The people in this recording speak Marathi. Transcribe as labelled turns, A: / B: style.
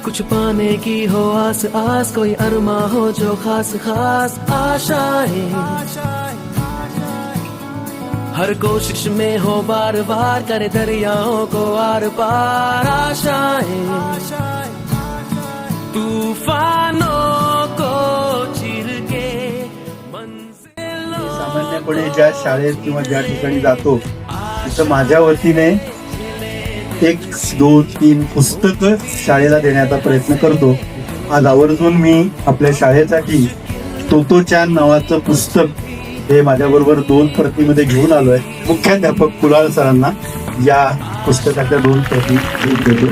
A: कुछ पाने की हो आस आस, कोई अरमा हो जो खास खास आशाएं, हर कोशिश में हो बार बार करे दरियाओं को आर पार आशाएं, तूफानों को चीर के मंजिलों।
B: सामान्यपणे ज्या शाळेत किंवा ज्या ठिकाणी जातो तिथं माझ्या वतीने 1, 2, 3 पुस्तकं शाळेला देण्याचा प्रयत्न करतो. आज आवर्जून मी आपल्या शाळेसाठी तोतोचान नावाचं पुस्तक हे माझ्याबरोबर 2 प्रतीमध्ये घेऊन आलोय. मुख्याध्यापक कुलाळ सरांना या पुस्तकाच्या 2 प्रती देतो.